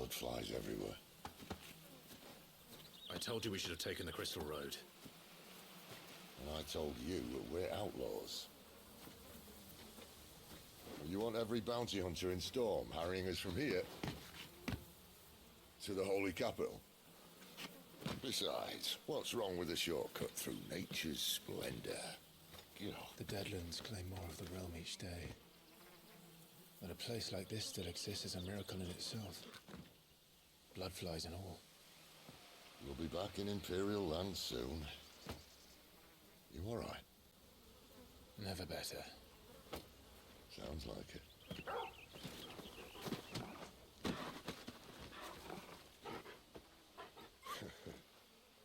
Blood flies everywhere. I told you we should have taken the Crystal Road. And I told you that we're outlaws. You want every bounty hunter in Storm harrying us from here to the Holy Capital? Besides, what's wrong with a shortcut through nature's splendor? The Deadlands claim more of the realm each day. That a place like this still exists is a miracle in itself. Bloodflies and all. We'll be back in Imperial land soon. You all right? Never better. Sounds like it.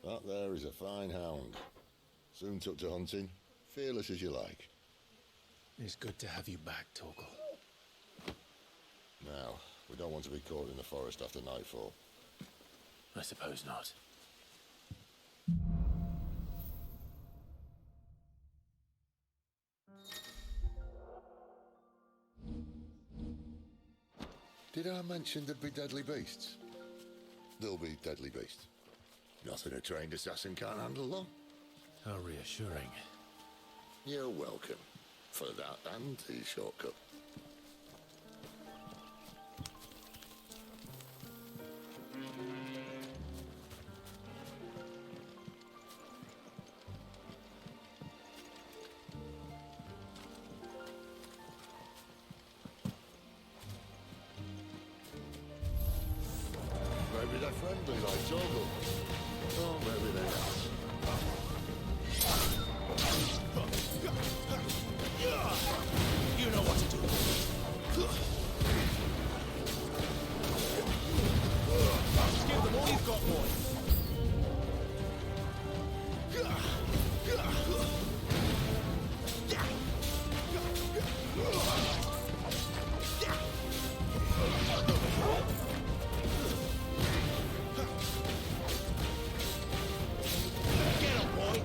That there is a fine hound. Soon took to hunting. Fearless as you like. It's good to have you back, Torgal. Now, we don't want to be caught in the forest after nightfall. I suppose not. Did I mention there'd be deadly beasts? There'll be deadly beasts. Nothing a trained assassin can't handle, though. How reassuring. You're welcome. For that and the shortcut. Maybe they're friendly like Torgal. Or maybe they aren't. You know what to do. Give them all you've got, boy. Get him, boy.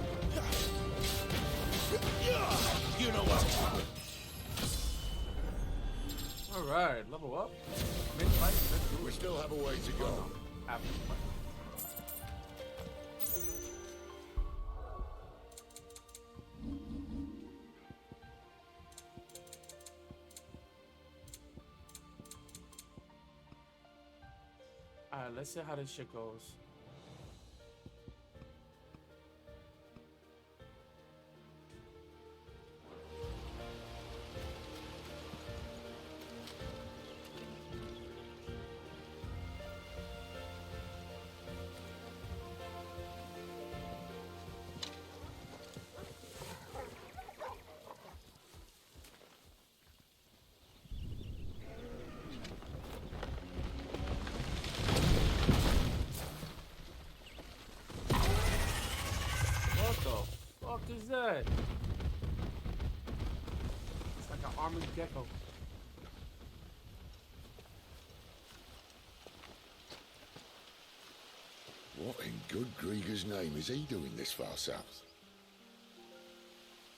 You know what to do. Alright, level up. Mid-fight, let's do We it. still have a way to go. After the fight. Alright, let's see how this shit goes. What the fuck is that? It's like an armored gecko. What in good Grieger's name is he doing this far south?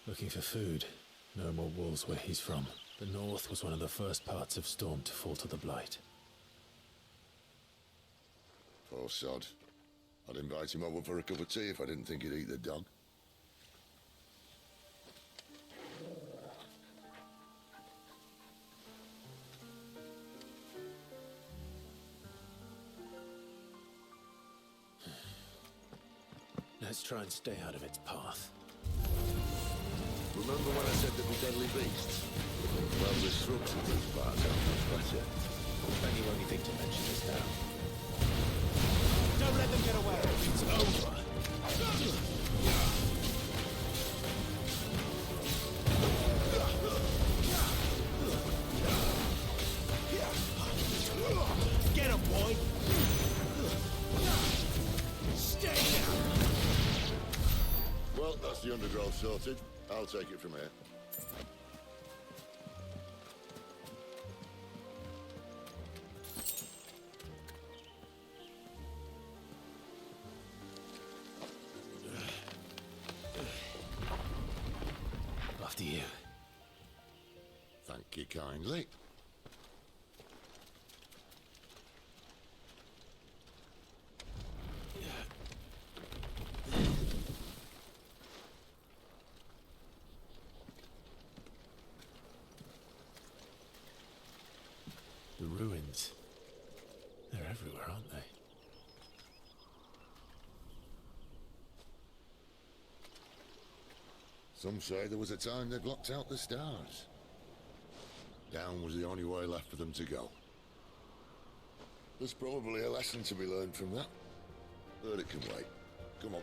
Looking for food. No more wolves where he's from. The north was one of the first parts of Storm to fall to the Blight. Poor sod. I'd invite him over for a cup of tea if I didn't think he'd eat the dog. Let's try and stay out of its path. Remember when I said there'd be deadly beasts? Well, the shrubs in these parts are much better. Then you only think to mention this now. Don't let them get away. It's over. Get him, boy. Stay down. Well, that's the undergrowth sorted. I'll take it from here. After you. Thank you kindly. ruins. They're everywhere, aren't they? Some say there was a time they blocked out the stars. Down was the only way left for them to go. There's probably a lesson to be learned from that. But it can wait. Come on.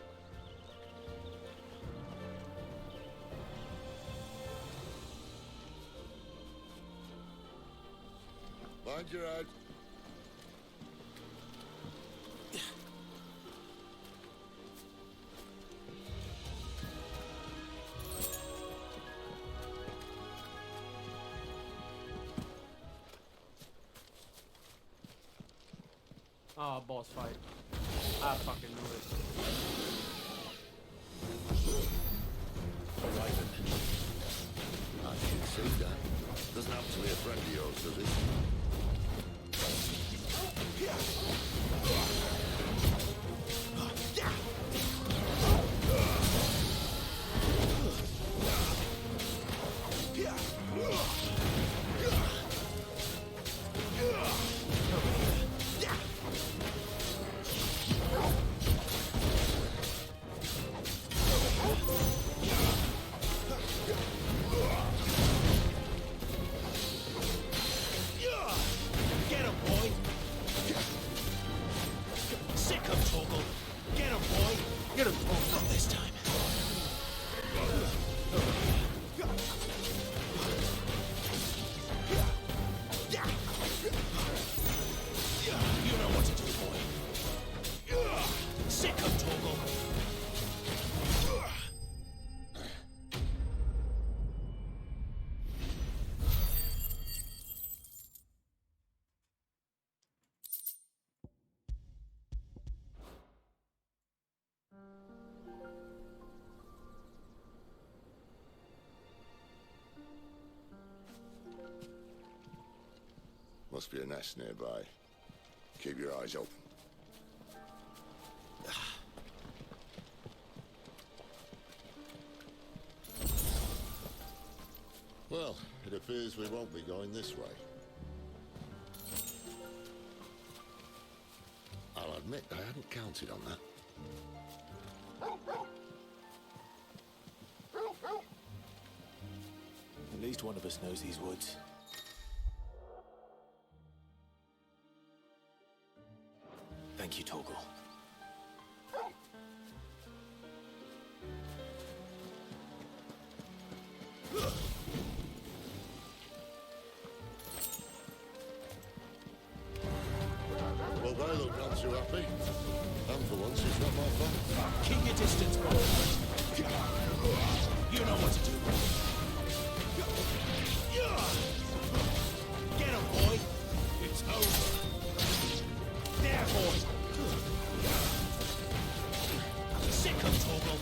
Mind your head. Oh, boss fight. I fucking knew it. Horizon. I can see that. Doesn't have to be a friend of yours, does it? Get him, boy! Sick him, Torgal! Get him, boy! Get him, boss. Not this time. You know what to do, boy. Sick him, Torgal! Must be a nest nearby. Keep your eyes open. Well, it appears we won't be going this way. I'll admit I hadn't counted on that. At least one of us knows these woods. Thank you, Torgal. Well, they look not too happy. And for once, it's not my fault. Keep your distance, boy. You know what to do. Get him, boy! It's over. There, boy! Sick him, Torgal!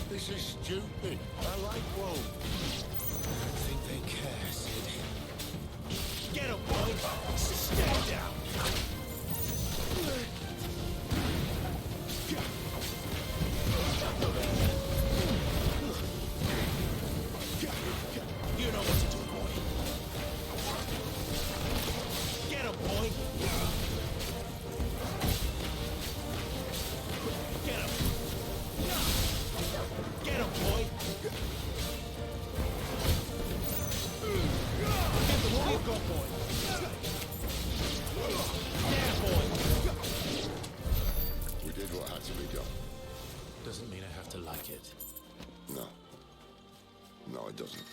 This is stupid. I like woe. I don't think they care, Sid. Get him, boy! Stand down! You know what to do, boy. Get him, boy! Get him! Get him, boy! Get the all you've got, boy! There, boy! We did what had to be done. Doesn't mean I have to like it. No. No, it doesn't.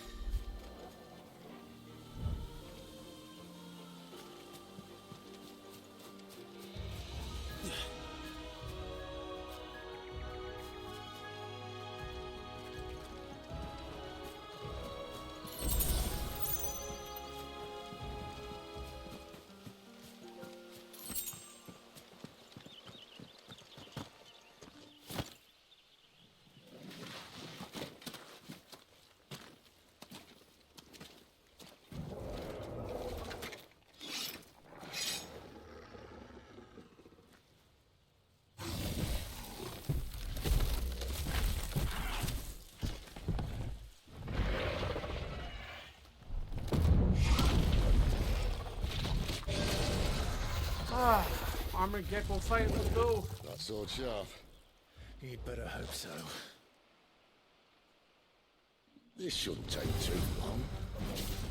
Armored Gecko fight, let's go. That sword sharp. You'd better hope so. This shouldn't take too long.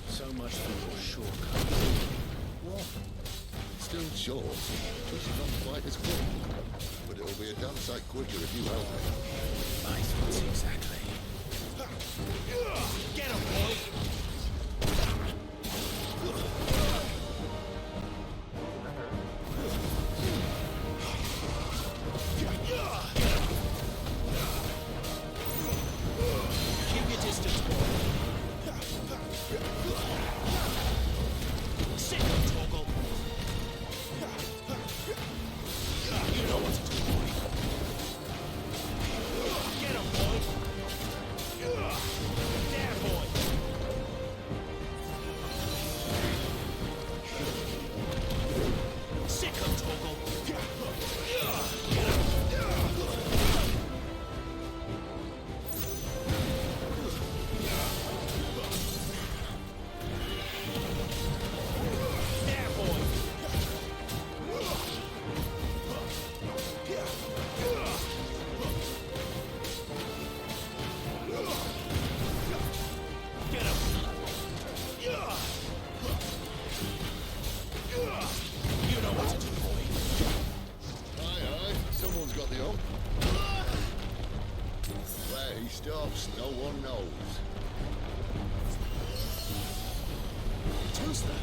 So much for your shortcut. What? Still short. Just not quite as quick. But it'll be a damn sight quicker if you help me. My thoughts exactly. Get him, boy! Keep your distance, boy. Sick of Toggle. You know what to do, boy. Get him, boy. There, boy. Sick of Toggle. There, boy. Get him. You know what to do, boy. Aye, aye. Someone's got the hump. Where he stops, no one knows. Too slow.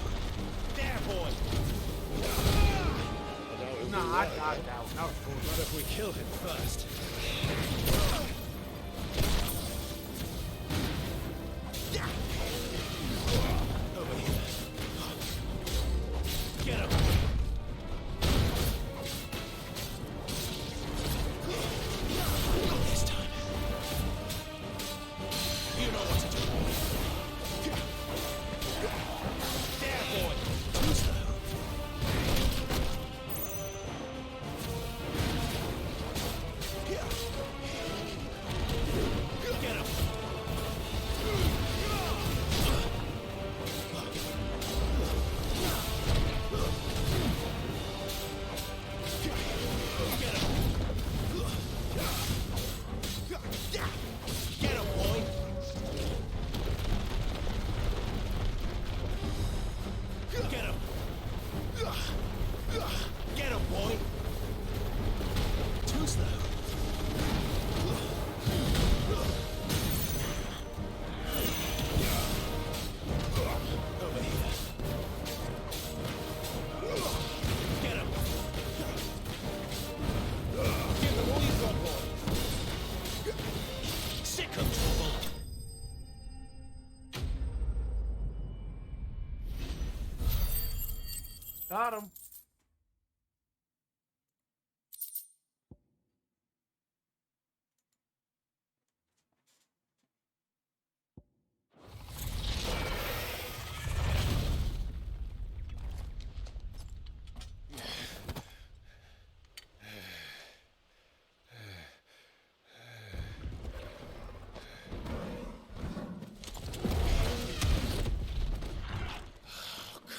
There, boy. I doubt he'll Nah, do I that, doubt. eh? That was cool. What if we kill him first? Over here. Get him. Not this time. You know what to do, boy. There, boy. Too slow. Get him. Get him. Get him, boy. Get him. Get him, boy. Too slow. Over here. Get him. Give him all you've got, boy. Sick of trouble. Got him.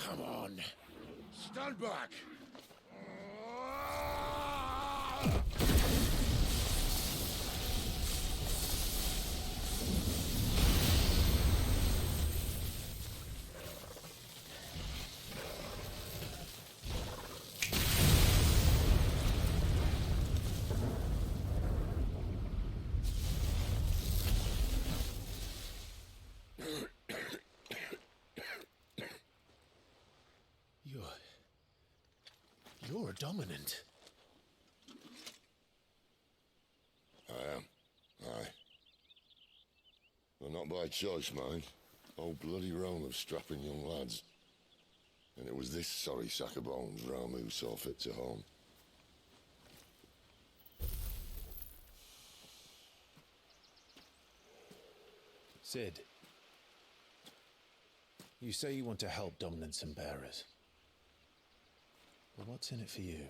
Come on. Stand back! You're a dominant. I am. Aye. Well, not by choice, mind. Old bloody Rome of strapping young lads. And it was this sorry sack of bones Rome who saw fit to home. Sid, you say you want to help dominants and bearers. But what's in it for you?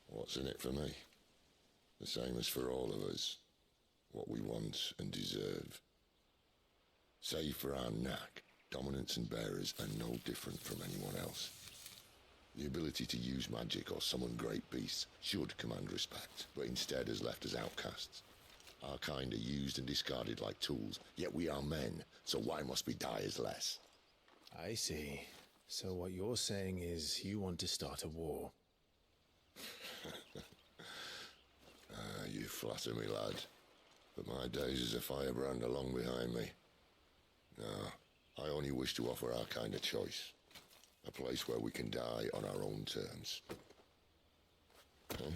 What's in it for me? The same as for all of us. What we want and deserve. Save for our knack, Dominants and bearers are no different from anyone else. The ability to use magic or summon great beasts should command respect, but instead has left us outcasts. Our kind are used and discarded like tools, yet we are men, so why must we die as less? I see. So what you're saying is you want to start a war. You flatter me, lad. But my days as a firebrand are long behind me. No, I only wish to offer our kind a choice. A place where we can die on our own terms. Huh?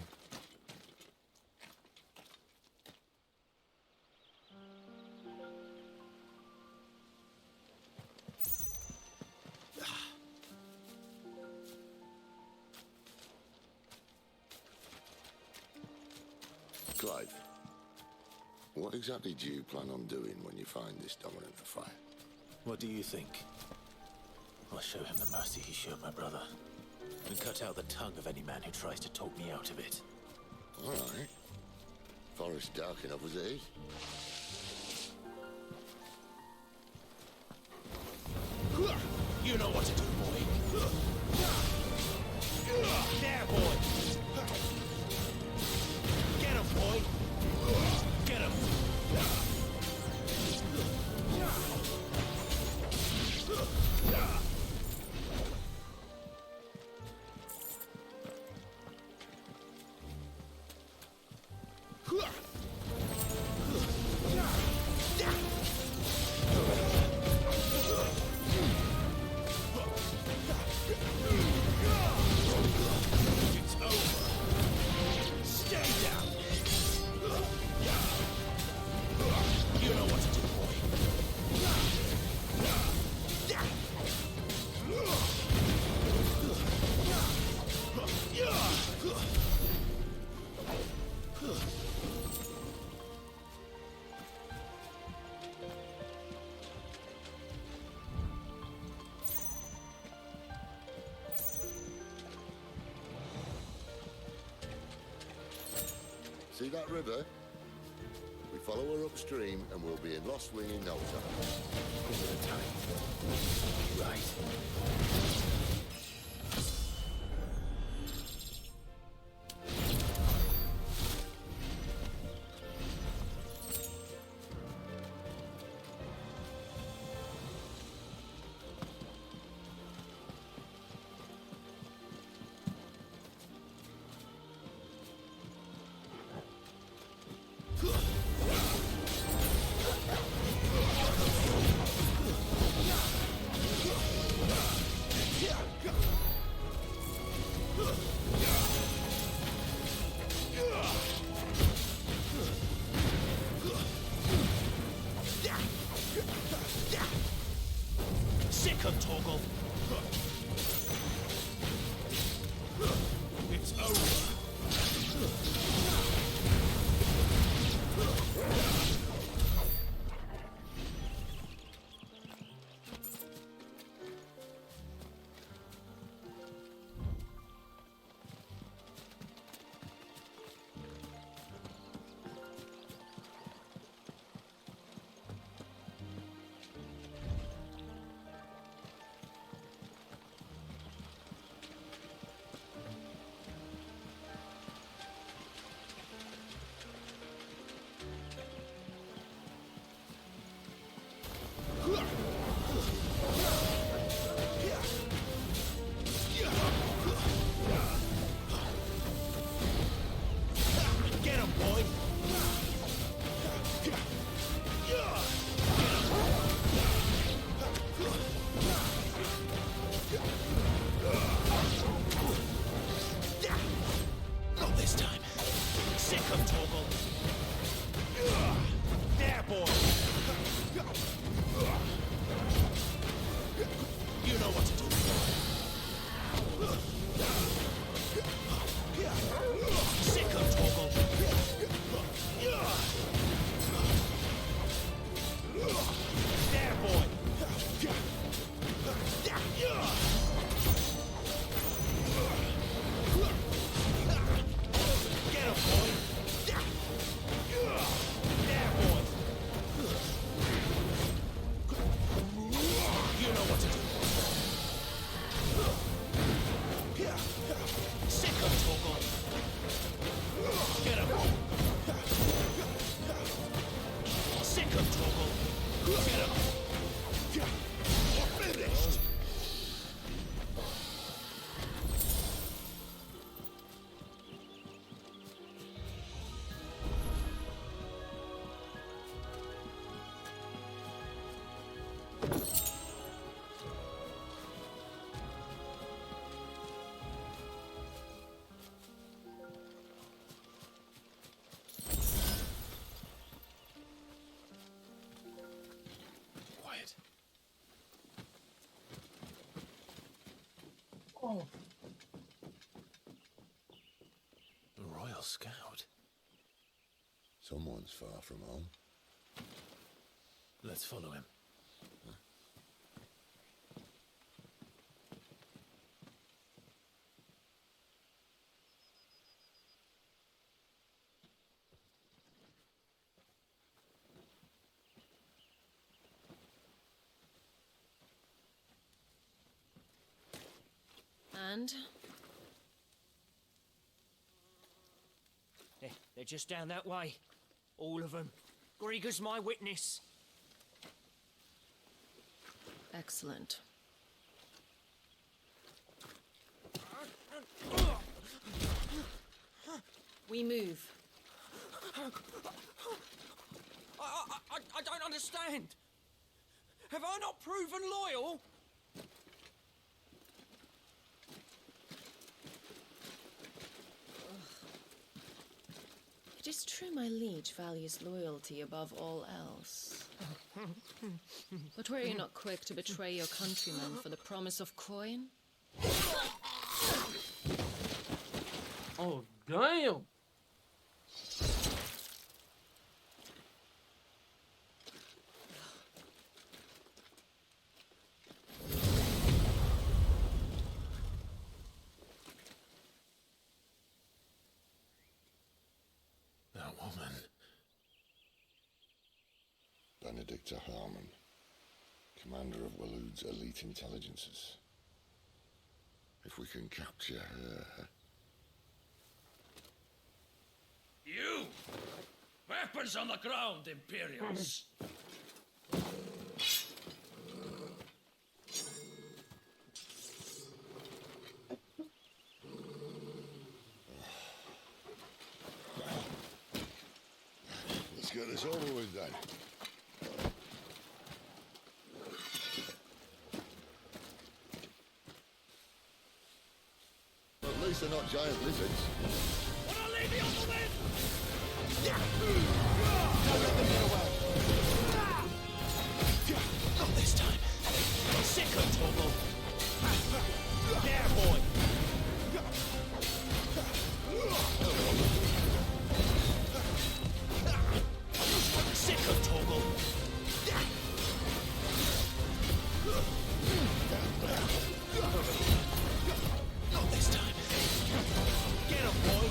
Clive, what exactly do you plan on doing when you find this Dominant of Fire? What do you think? I'll show him the mercy he showed my brother, and cut out the tongue of any man who tries to talk me out of it. All right. Forest dark enough as it is. You know what to do, boy. There, boy. Get him, boy. Get him. It's over. Stay down. You know what to do, boy. See that river? We follow her upstream and we'll be in Lost Wing in no time. Right. Sick of Torgal. It's over. him, Torgal. Get him. We're finished. Quiet. Oh. The Royal Scout. Someone's far from home. Let's follow him. And? They're just down that way. All of them. Grieger's my witness. Excellent. We move. I don't understand. Have I not proven loyal? It is true my liege values loyalty above all else. But were you not quick to betray your countrymen for the promise of coin? Oh, damn. That woman. Benedicta Harmon, commander of Waloed's elite intelligences. If we can capture her... You! Weapons on the ground, Imperials! Let's get this over with then. At least they're not giant lizards. Would I leave you on the wind? Not this time. Sick of Torgal. There, boy. Sick of Torgal. Not this time. Get him, boy.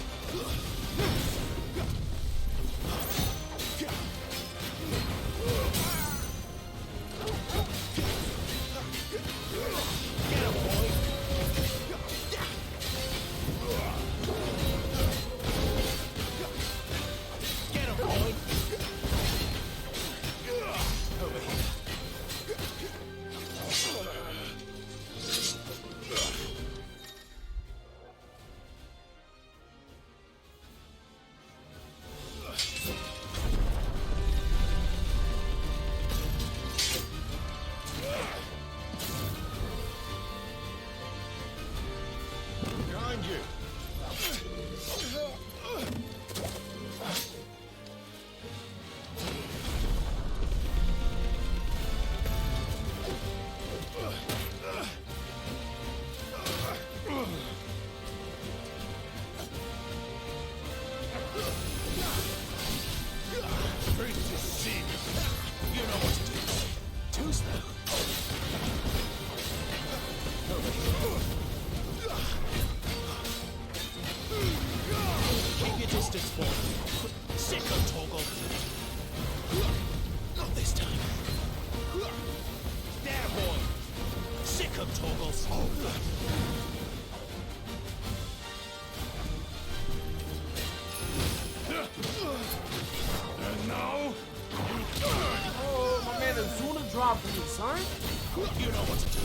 job for me, son. You know what to do.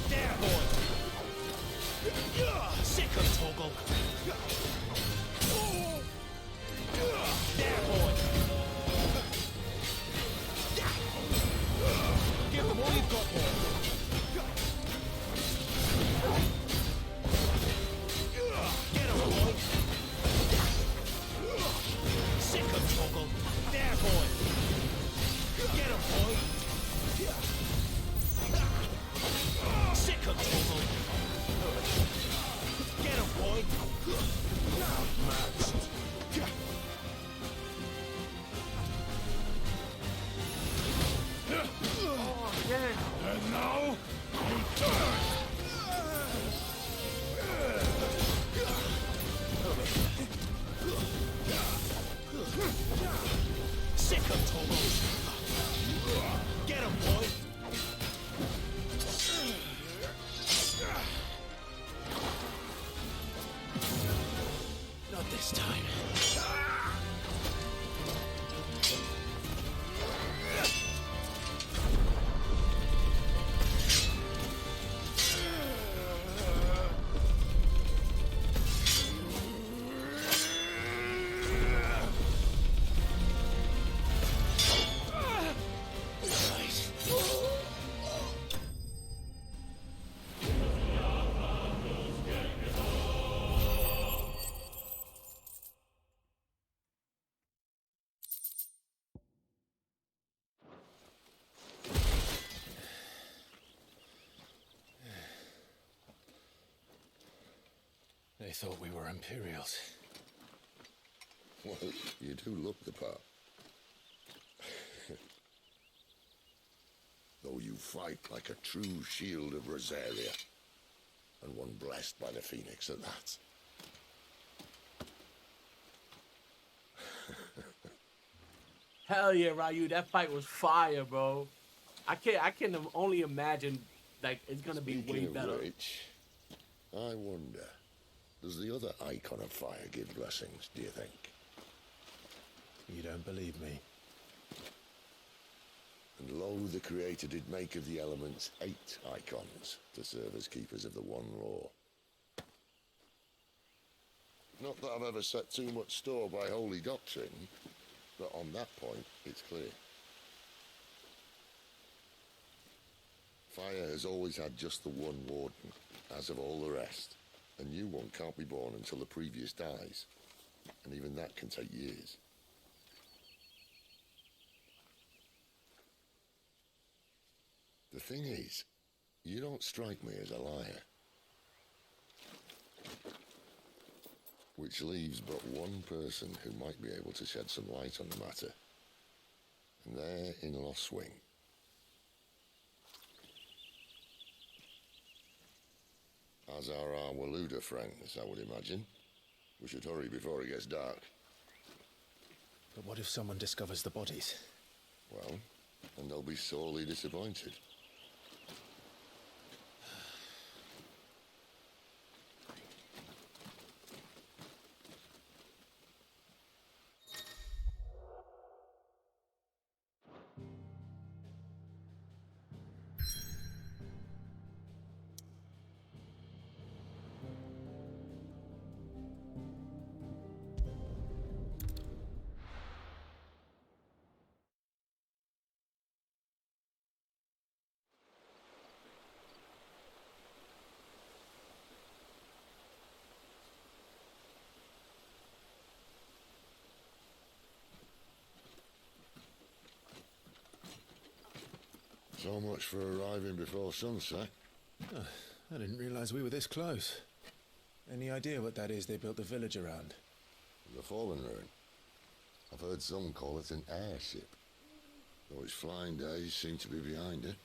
There, boy. Sick of Toggle. There, boy. Give them all you've got, boy. Get him, boy. Sick of Toggle. There, boy. Get him, boy. Sick of Toggle. Get him, boy. Outmatched. Oh, yeah. And now, return! Sick of Toggle. Get him, boy. Not this time. They thought we were Imperials. Well, you do look the part. Though you fight like a true shield of Rosaria. And one blessed by the Phoenix at that. Hell yeah, Ryu, that fight was fire, bro. I can only imagine like it's gonna be way Speaking of better. which, I wonder, does the other icon of fire give blessings, do you think? You don't believe me? And lo, the Creator did make of the elements 8 icons to serve as keepers of the one law. Not that I've ever set too much store by holy doctrine, but on that point, it's clear. Fire has always had just the one warden, as of all the rest. A new one can't be born until the previous dies, and even that can take years. The thing is, you don't strike me as a liar. Which leaves but one person who might be able to shed some light on the matter. And they're in Lost Swing. As are our Waluda friends, I would imagine. We should hurry before it gets dark. But what if someone discovers the bodies? Well, and they'll be sorely disappointed. So much for arriving before sunset. Oh, I didn't realize we were this close. Any idea what that is they built the village around? The Fallen Ruin. I've heard some call it an airship. Though its flying days seem to be behind it.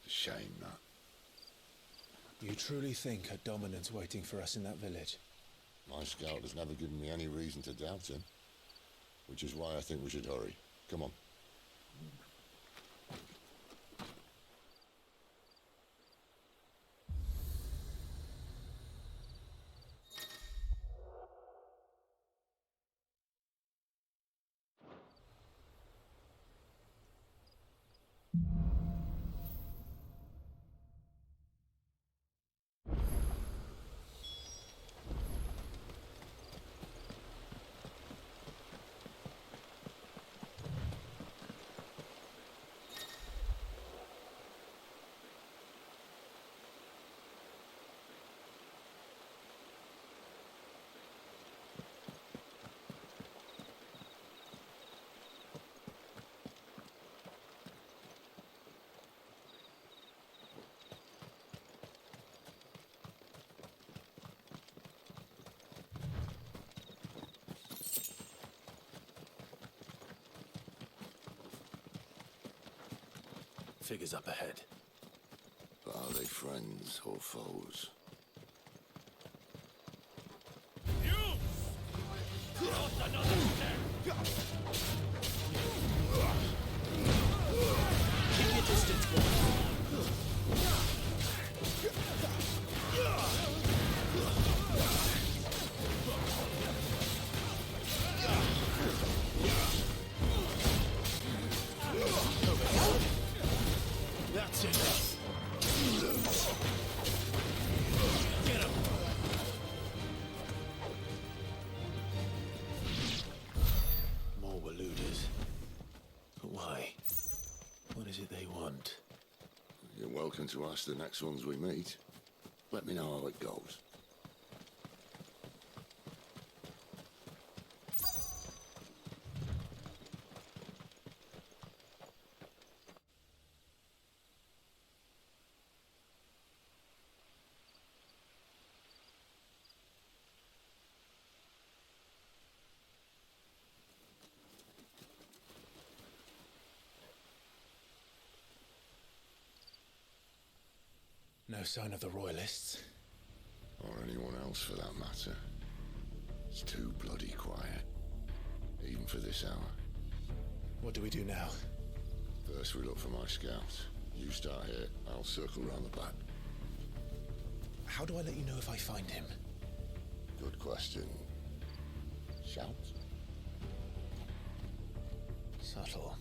It's a shame, that. You truly think a dominant's waiting for us in that village? My scout has never given me any reason to doubt him. Which is why I think we should hurry. Come on. figures up ahead. But are they friends or foes? Not another step! Keep your distance, boy. That's it. Get him. More Waluders. But why? What is it they want? You're welcome to ask the next ones we meet. Let me know how it goes. No sign of the Royalists. Or anyone else for that matter. It's too bloody quiet. Even for this hour. What do we do now? First we look for my scouts. You start here, I'll circle round the back. How do I let you know if I find him? Good question. Shout? Subtle.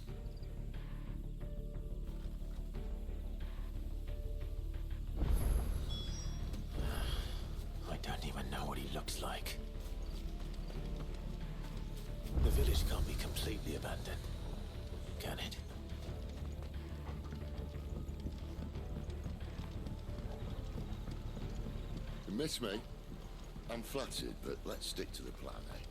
I don't even know what he looks like. The village can't be completely abandoned, can it? You miss me? I'm flattered, but let's stick to the plan, eh?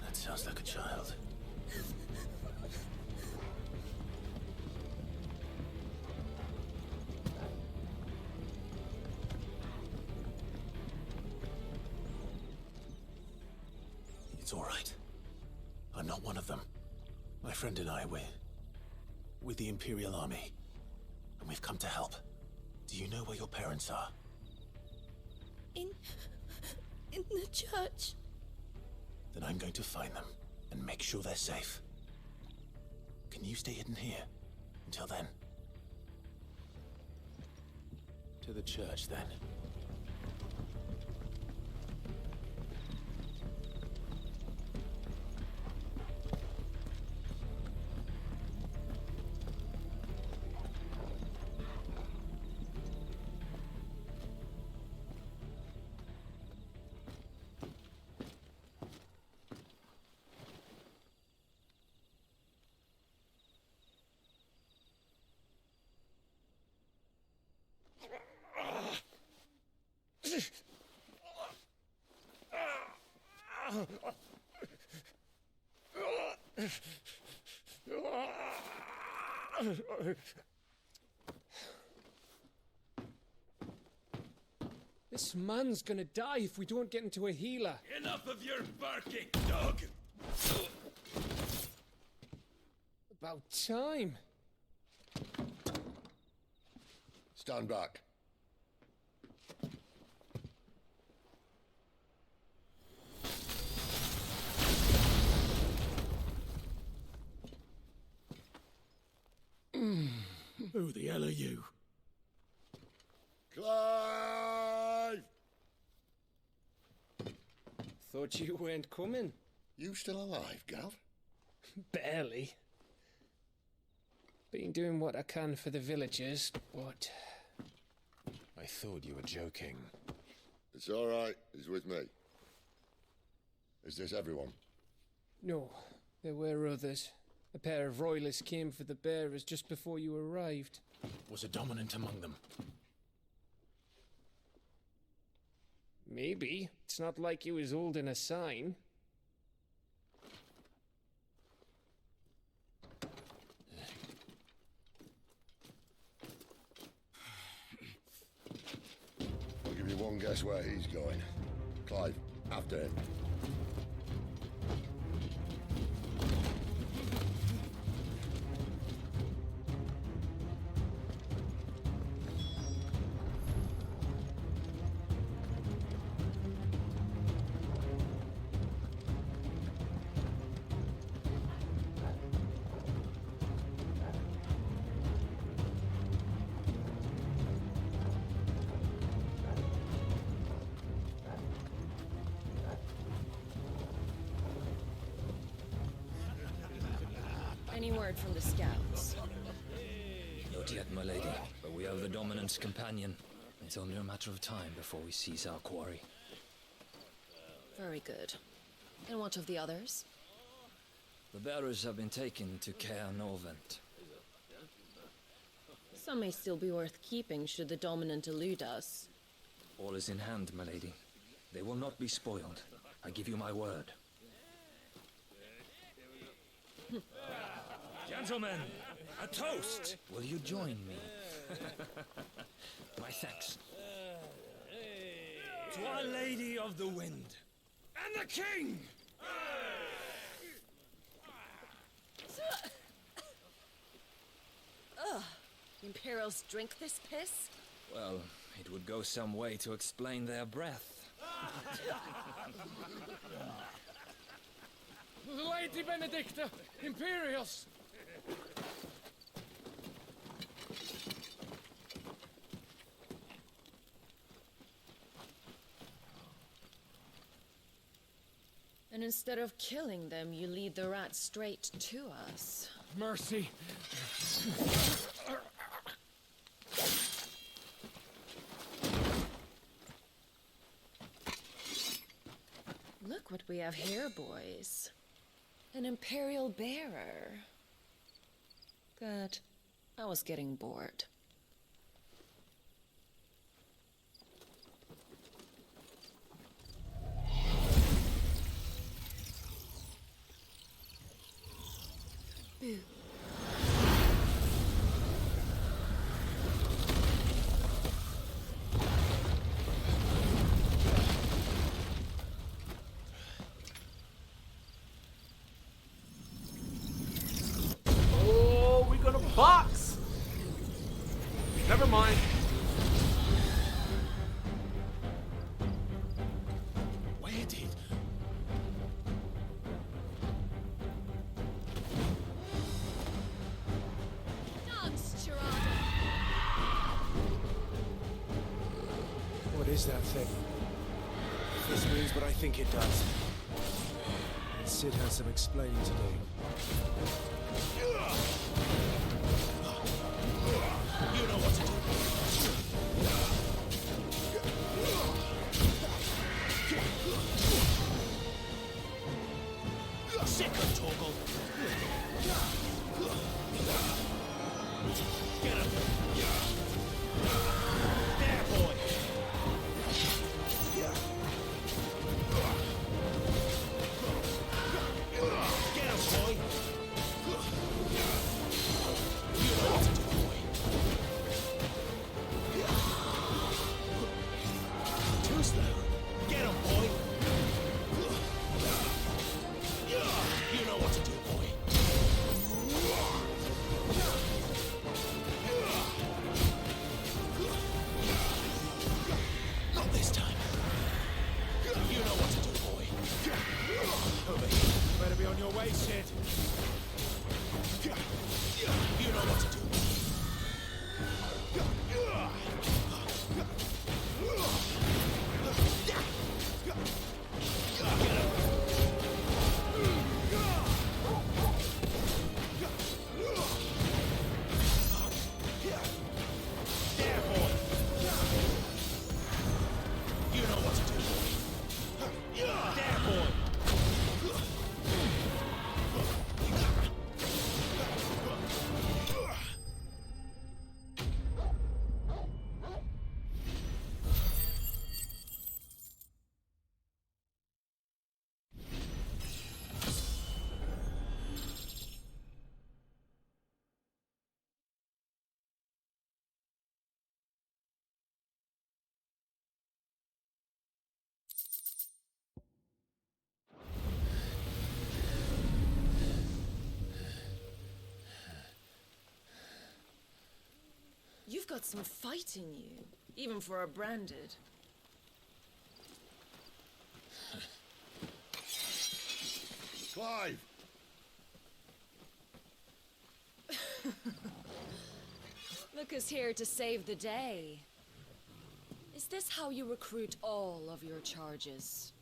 That sounds like a child. It's all right. I'm not one of them. My friend and I, we're with the Imperial Army, and we've come to help. Do you know where your parents are? In the church. Then I'm going to find them and make sure they're safe. Can you stay hidden here until then? To the church, then. This man's gonna die if we don't get into a healer. Enough of your barking, dog! About time. Stand back. Who the hell are you? Clive! Thought you weren't coming. You still alive, Gav? Barely. Been doing what I can for the villagers, but... I thought you were joking. It's all right. He's with me. Is this everyone? No, there were others. A pair of royalists came for the bearers just before you arrived. Was a dominant among them? Maybe. It's not like he was holding a sign. I'll give you one guess where he's going. Clive, after him. Any word from the scouts? Not yet, my lady, but we have the Dominant's companion. It's only a matter of time before we seize our quarry. Very good. And what of the others? The bearers have been taken to Caer Norvent. Some may still be worth keeping should the Dominant elude us. All is in hand, my lady. They will not be spoiled. I give you my word. Gentlemen, a toast! Will you join me? My thanks. To Our Lady of the Wind. And the King! Ugh. Imperials drink this piss? Well, it would go some way to explain their breath. Lady Benedicta! Imperials! And instead of killing them, you lead the rats straight to us. Mercy! Look what we have here, boys. An Imperial bearer. Good. I was getting bored. Boo. Oh, we're gonna box. Never mind. Where did? Dance, Gerardo! What is that thing? If this means what I think it does, then Sid has some explaining to do. You know what to do. Sick of Torgal. Get him. There, boy. Get him, boy. You know what to do, boy. Too slow. Get him, boy. You know what to do, boy. Not this time. You know what to do, boy. Over here. Better be on your way, Sid. You know what to do. There, boy. You know what to do, boy. There, boy. You've got some fight in you, even for a branded. Clive! Look who's here to save the day. Is this how you recruit all of your charges?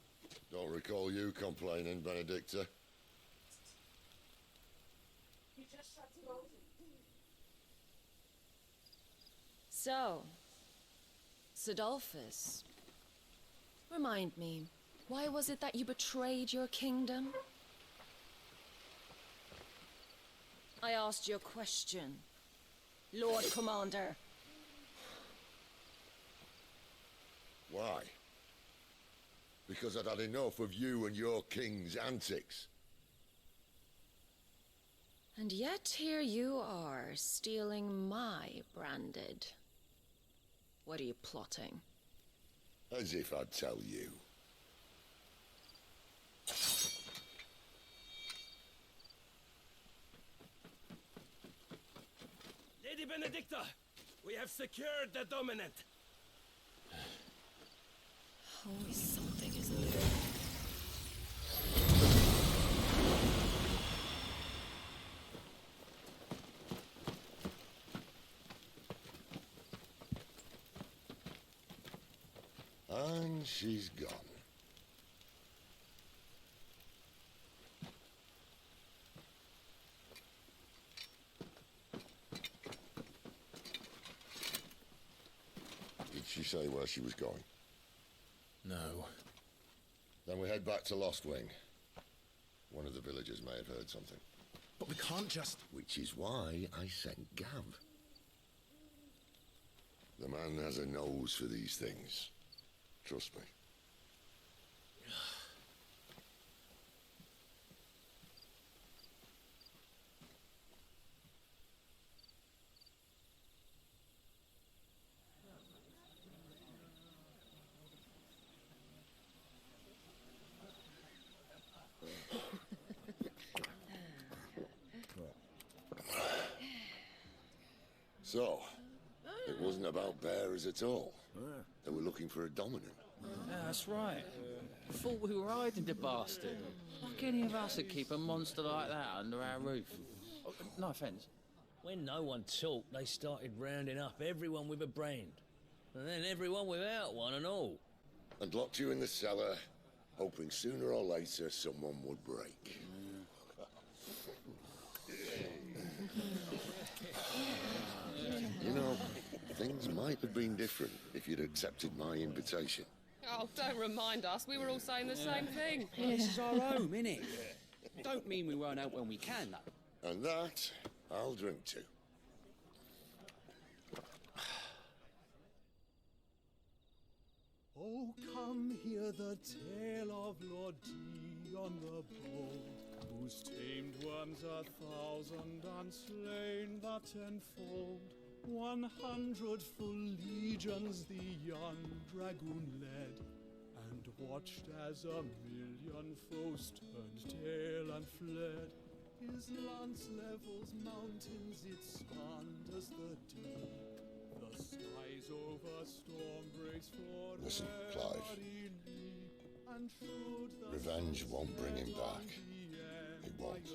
Don't recall you complaining, Benedicta. So, Sidolphus, remind me, why was it that you betrayed your kingdom? I asked you a question, Lord Commander. Why? Because I'd had enough of you and your king's antics. And yet here you are, stealing my branded. What are you plotting? As if I'd tell you. Lady Benedicta, we have secured the dominant. Always something, isn't there? And she's gone. Did she say where she was going? No. Then we head back to Lost Wing. One of the villagers may have heard something. But we can't just... Which is why I sent Gav. The man has a nose for these things. Trust me. So, it wasn't about bearers at all. They were looking for a dominant. Yeah, that's right. Thought we were hiding the bastard. Like any of us would keep a monster like that under our roof. Oh, no offence. When no one talked, they started rounding up everyone with a brand. And then everyone without one and all. And locked you in the cellar, hoping sooner or later someone would break. You know, things might have been different if you'd accepted my invitation. Oh, don't remind us. We were all saying the same thing. This is our home, innit? Don't mean we won't out when we can, though. And that, I'll drink to. Oh, come hear the tale of Lord Dion the Bold, whose tamed worms 1,000 and slain the tenfold. 100 full legions the young dragoon led, and watched as 1,000,000 foes turned tail and fled. His lance levels mountains, it spanders the deep. The skies over storm breaks for Listen, Clive. Revenge won't bring him back. It won't.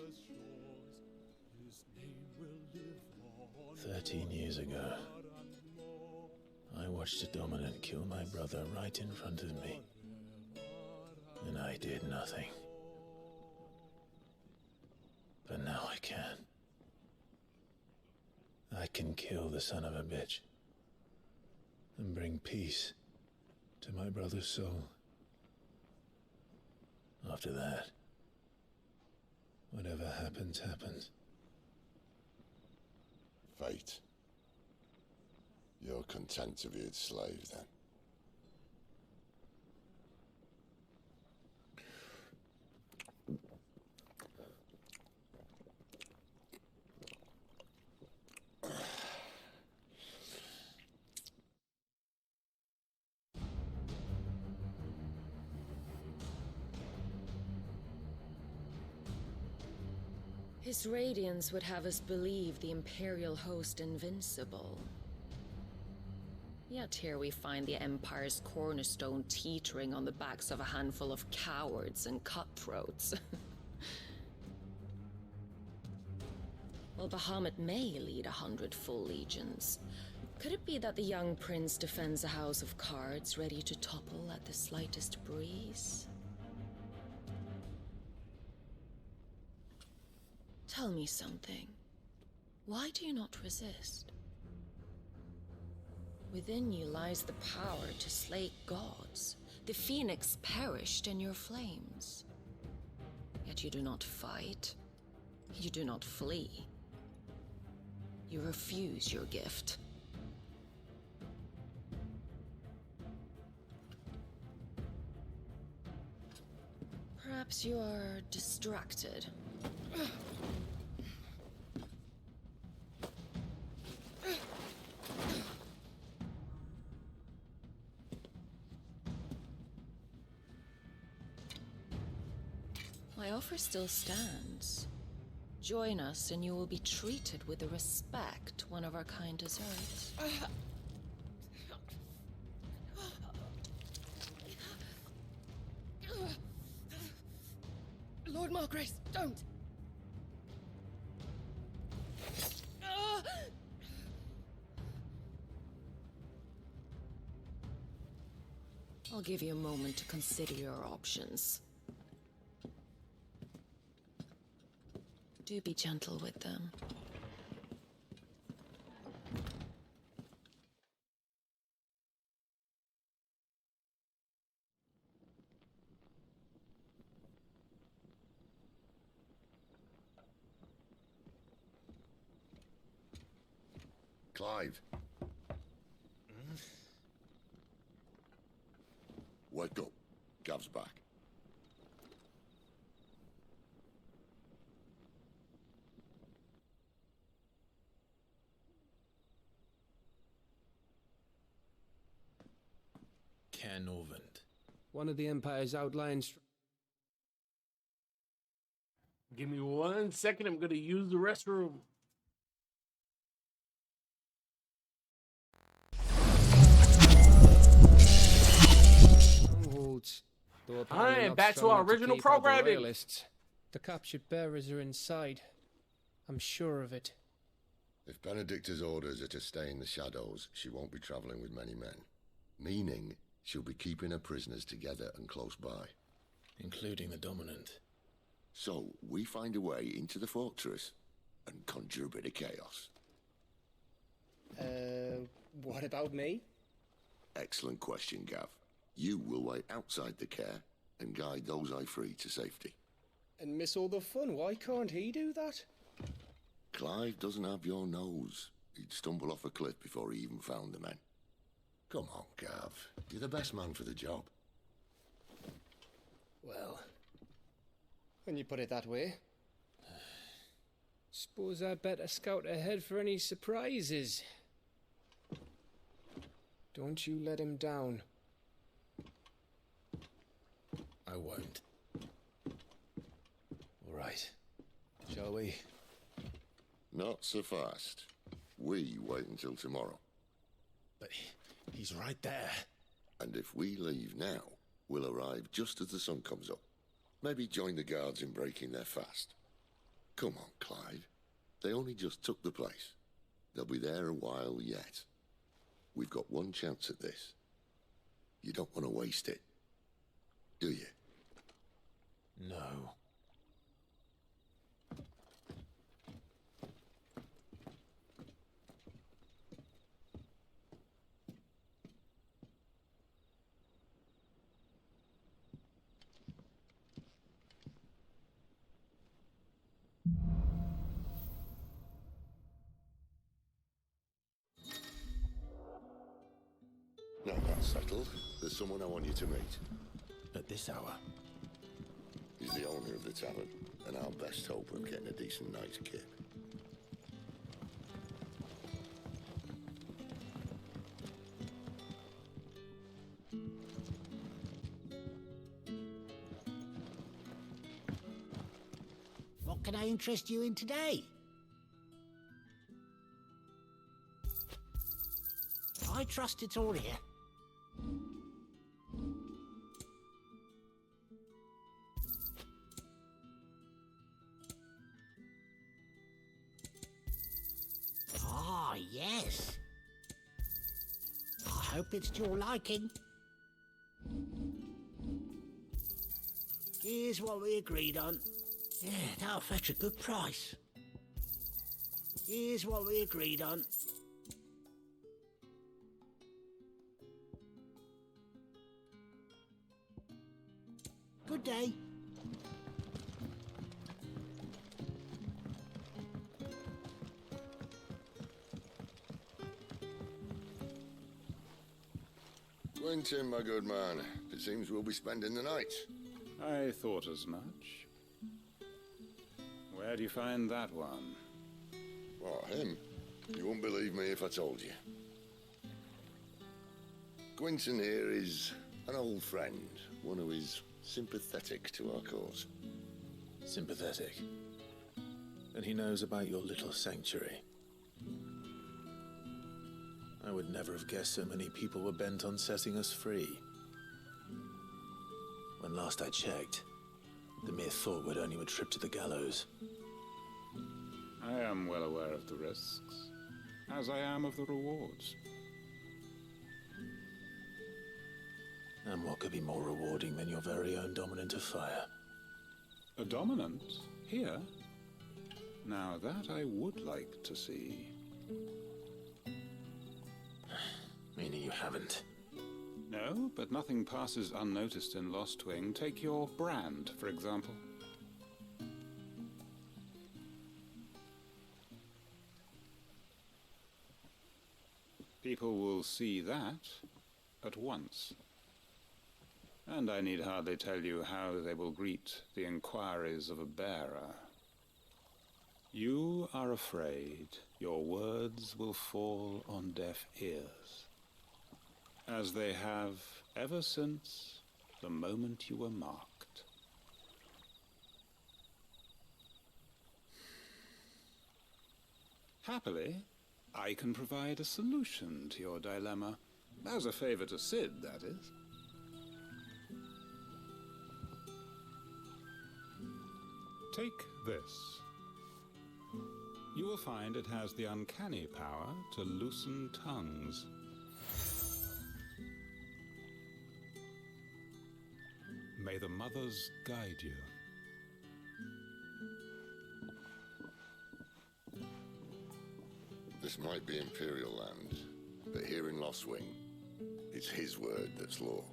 13 years ago, I watched a dominant kill my brother right in front of me. And I did nothing. But now I can. I can kill the son of a bitch. And bring peace to my brother's soul. After that, whatever happens, happens. Fate. You're content to be its slave, then? His radiance would have us believe the Imperial host invincible. Yet here we find the Empire's cornerstone teetering on the backs of a handful of cowards and cutthroats. While Bahamut may lead 100 full legions, could it be that the young prince defends a house of cards ready to topple at the slightest breeze? Tell me something. Why do you not resist? Within you lies the power to slay gods. The phoenix perished in your flames. Yet you do not fight. You do not flee. You refuse your gift. Perhaps you are distracted. My offer still stands. Join us and you will be treated with the respect one of our kind deserves. Lord Margrace, don't! I'll give you a moment to consider your options. Do be gentle with them. Clive. Wake up. Gav's back. Canovant. One of the Empire's outlying Give me 1 second. I'm gonna use the restroom. strongholds. Alright, back to our original programming. The captured bearers are inside. I'm sure of it. If Benedicta's orders are to stay in the shadows, she won't be traveling with many men. Meaning, she'll be keeping her prisoners together and close by. Including the Dominant. So, we find a way into the fortress and conjure a bit of chaos. What about me? Excellent question, Gav. You will wait outside the care and guide those I free to safety. And miss all the fun. Why can't he do that? Clive doesn't have your nose. He'd stumble off a cliff before he even found the men. Come on, Gav. You're the best man for the job. Well, when you put it that way. Suppose I'd better scout ahead for any surprises. Don't you let him down. I won't. All right. Shall we? Not so fast. We wait until tomorrow. But he's right there. And if we leave now, we'll arrive just as the sun comes up. Maybe join the guards in breaking their fast. Come on, Clive. They only just took the place. They'll be there a while yet. We've got one chance at this. You don't want to waste it, do you? No. Now that's settled. There's someone I want you to meet. At this hour? He's the owner of the tavern, and our best hope of getting a decent night's kip. What can I interest you in today? I trust it's all here. Ah, yes. I hope it's to your liking. Here's what we agreed on. Yeah, that'll fetch a good price. Here's what we agreed on. Good day. Quentin, my good man. It seems we'll be spending the night. I thought as much. Where do you find that one? What, him? You wouldn't believe me if I told you. Quentin here is an old friend, one who is sympathetic to our cause. Sympathetic? And he knows about your little sanctuary. I would never have guessed so many people were bent on setting us free. When last I checked, the mere thought would earn you a trip to the gallows. I am well aware of the risks, as I am of the rewards. And what could be more rewarding than your very own dominant of fire? A dominant? Here? Now that I would like to see. Meaning you haven't? No, but nothing passes unnoticed in Lost Wing. Take your brand, for example. People will see that at once. And I need hardly tell you how they will greet the inquiries of a bearer. You are afraid your words will fall on deaf ears, as they have ever since the moment you were marked. Happily, I can provide a solution to your dilemma. As a favor to Sid, that is. Take this. You will find it has the uncanny power to loosen tongues. May the mothers guide you. This might be Imperial land, but here in Lost Wing, it's his word that's law.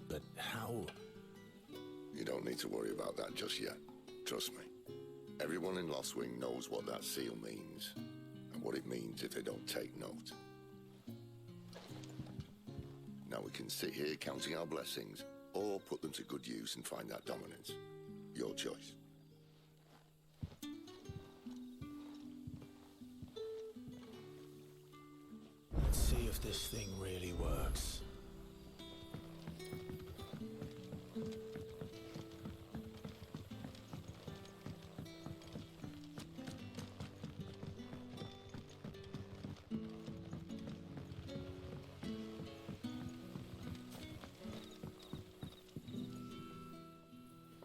But how? You don't need to worry about that just yet. Trust me. Everyone in Lost Wing knows what that seal means, and what it means if they don't take note. Now we can sit here counting our blessings, or put them to good use and find that dominance. Your choice. Let's see if this thing really works.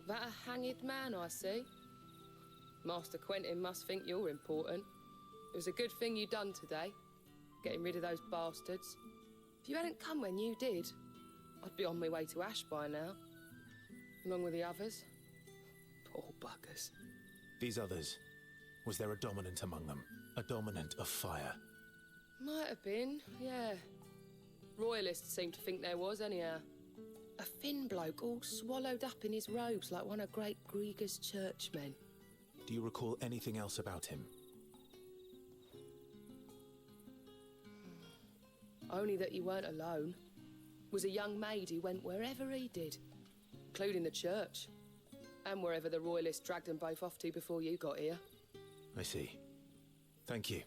That a hanged man I see? Master Quentin must think you're important. It was a good thing you done today, getting rid of those bastards. If you hadn't come when you did, I'd be on my way to Ash by now, along with the others. Poor buggers. These others, was there a dominant among them? A dominant of fire? Might have been, yeah. Royalists seem to think there was, anyhow. A thin bloke all swallowed up in his robes like one of Great Grieger's churchmen. Do you recall anything else about him? Only that he weren't alone. Was a young maid who went wherever he did, including the church, and wherever the Royalists dragged them both off to before you got here. I see. Thank you.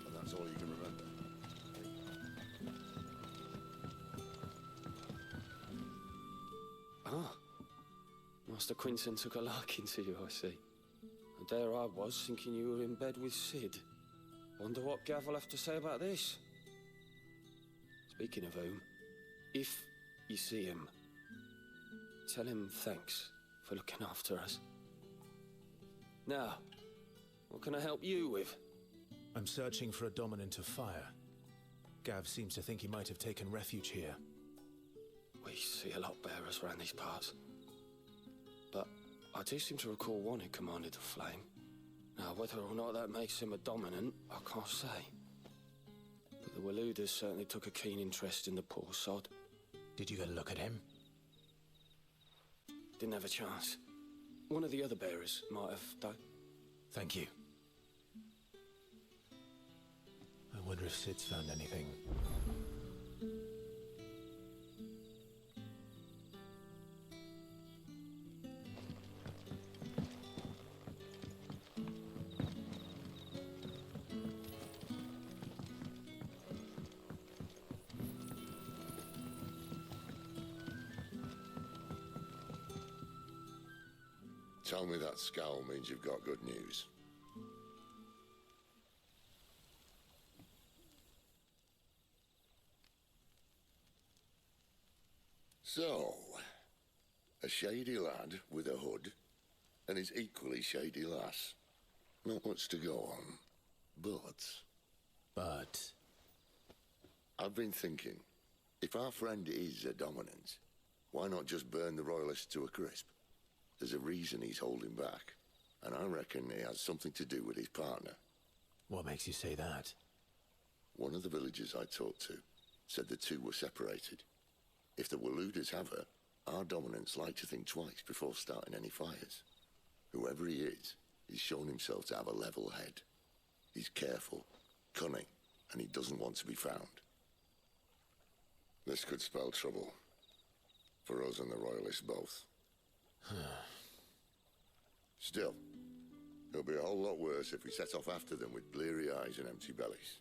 And that's all you can remember. Ah. Master Quentin took a liking to you, I see. And there I was, thinking you were in bed with Sid. Wonder what Gav will have to say about this. Speaking of whom, if you see him, tell him thanks for looking after us. Now, What can I help you with? I'm searching for a dominant of fire. Gav seems to think he might have taken refuge here. We see a lot bearers around these parts. But I do seem to recall one who commanded the flame. Now, whether or not that makes him a dominant, I can't say. But the Waluders certainly took a keen interest in the poor sod. Did you get a look at him? Didn't have a chance. One of the other bearers might have, though. Thank you. I wonder if Sid's found anything. Tell me that scowl means you've got good news. So, a shady lad with a hood, and his equally shady lass. Not much to go on, but... I've been thinking, if our friend is a dominant, why not just burn the Royalists to a crisp? There's a reason he's holding back, and I reckon it has something to do with his partner. What makes you say that? One of the villagers I talked to said the two were separated. If the Waluders have her, our dominants like to think twice before starting any fires. Whoever he is, he's shown himself to have a level head. He's careful, cunning, and he doesn't want to be found. This could spell trouble. For us and the Royalists both. Still, it'll be a whole lot worse if we set off after them with bleary eyes and empty bellies.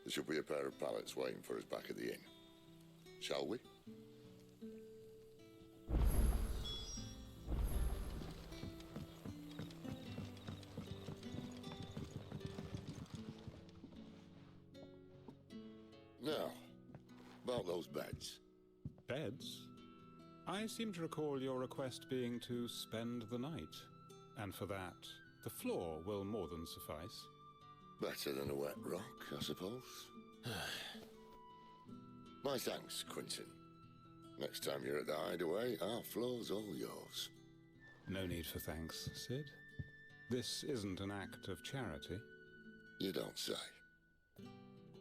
There should be a pair of pallets waiting for us back at the inn. Shall we? Now, about those beds. Beds? I seem to recall your request being to spend the night. And for that, the floor will more than suffice. Better than a wet rock, I suppose. My thanks, Quentin. Next time you're at the hideaway, our floor's all yours. No need for thanks, Sid. This isn't an act of charity. You don't say.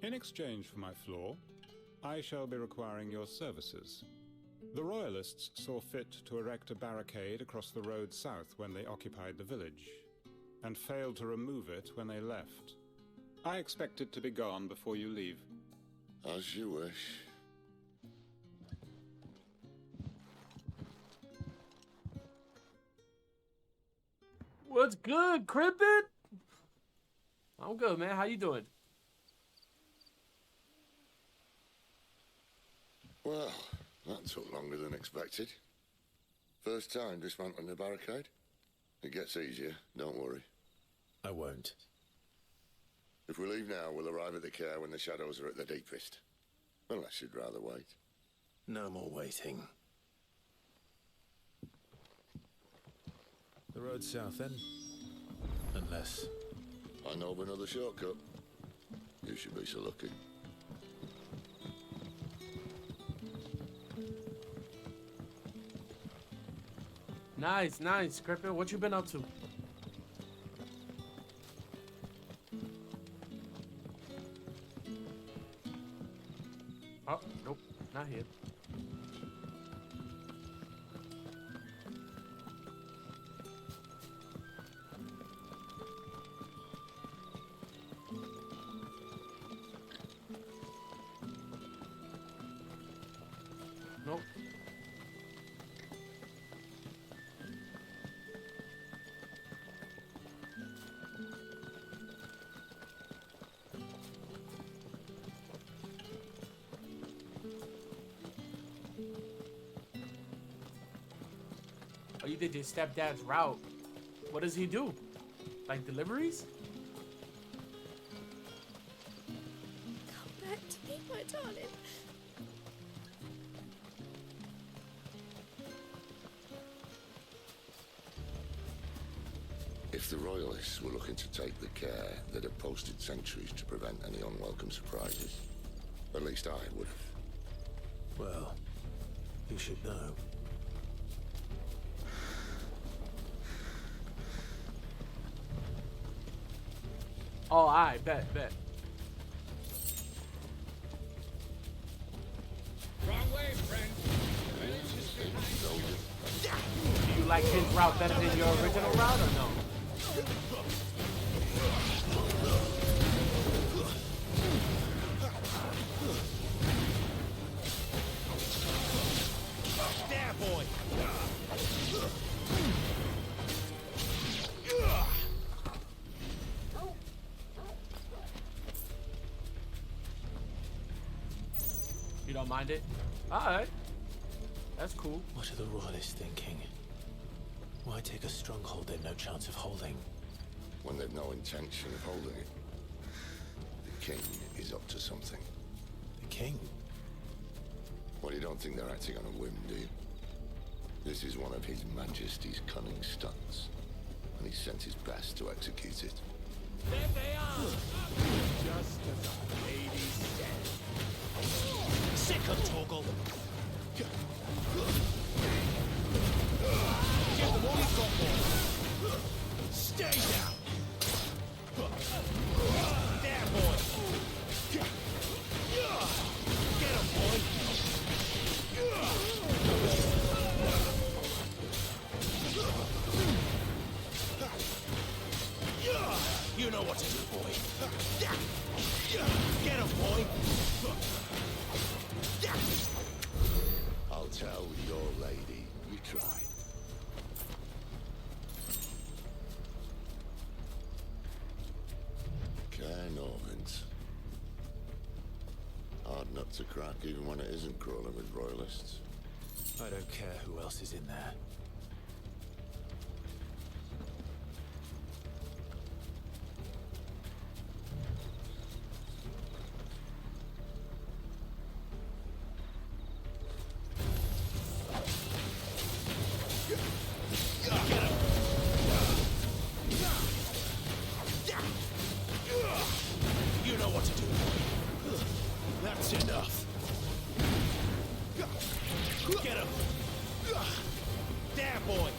In exchange for my floor, I shall be requiring your services. The Royalists saw fit to erect a barricade across the road south when they occupied the village, and failed to remove it when they left. I expect it to be gone before you leave. As you wish. What's good, Crippin? I'm good, man. How you doing? Well, that took longer than expected. First time dismantling the barricade? It gets easier, don't worry. I won't. If we leave now, we'll arrive at the care when the shadows are at their deepest. Unless you'd rather wait. No more waiting. The road south, then? Unless... I know of another shortcut. You should be so lucky. Nice, nice, Crippin. What you been up to? Oh, nope, not here. Nope. Oh, you did your stepdad's route. What does he do? Like deliveries? Come back to me, my darling. If the Royalists were looking to take the care, they'd have posted sentries to prevent any unwelcome surprises. At least I would have. Well, you should know. Oh, alright, bet. Wrong way, friend. Do you like his route better than your original route or no? There, boy! You don't mind it? Alright. That's cool. What are the Royalists thinking? Why take a stronghold they've no chance of holding? When they've no intention of holding it. The king is up to something. The king? Well, you don't think they're acting on a whim, do you? This is one of His Majesty's cunning stunts, and he's sent his best to execute it. There they are! Just as our lady said. Sick of Torgal! Give them all you've got, boy! Stay down! There, boy! Get him, boy! You know what to do, boy! Get him, boy! I'll tell your lady you tried. Norvins. Hard nut to crack even when it isn't crawling with Royalists. I don't care who else is in there. You know what to do, boy. That's enough. Get him. There, boy.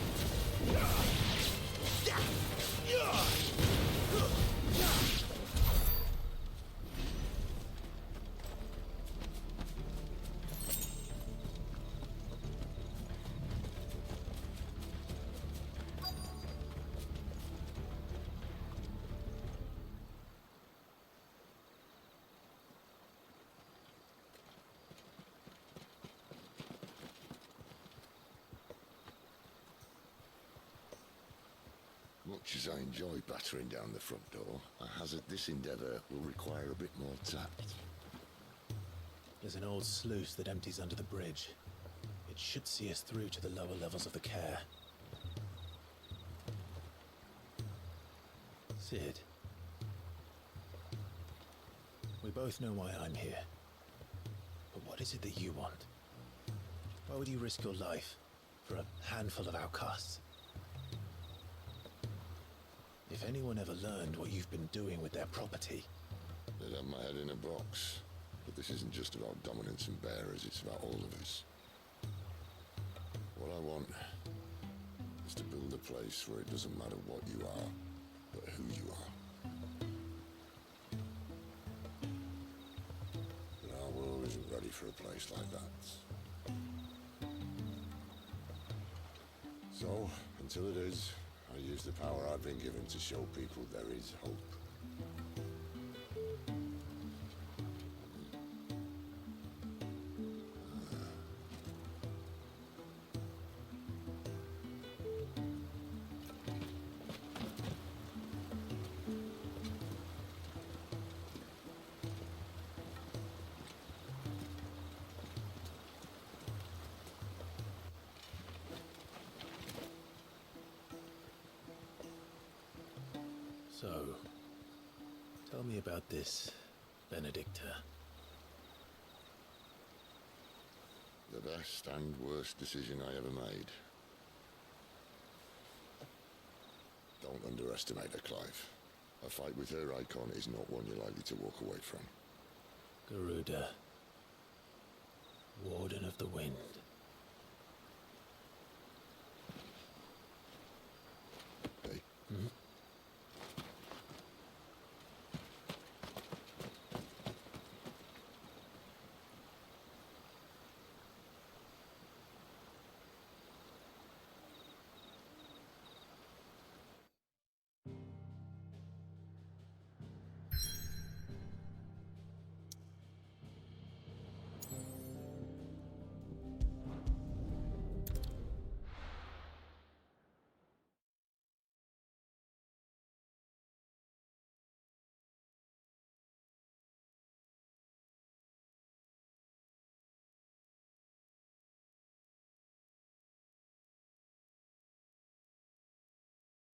Much as I enjoy battering down the front door, I hazard this endeavour will require a bit more tact. There's an old sluice that empties under the bridge. It should see us through to the lower levels of the care. Sid. We both know why I'm here. But what is it that you want? Why would you risk your life for a handful of outcasts? If anyone ever learned what you've been doing with their property... They'd have my head in a box. But this isn't just about dominance and bearers, it's about all of us. What I want is to build a place where it doesn't matter what you are, but who you are. But our world isn't ready for a place like that. So, until it is, I use the power I've been given to show people there is hope. So, tell me about this, Benedicta. The best and worst decision I ever made. Don't underestimate her, Clive. A fight with her icon is not one you're likely to walk away from. Garuda, Warden of the Wind.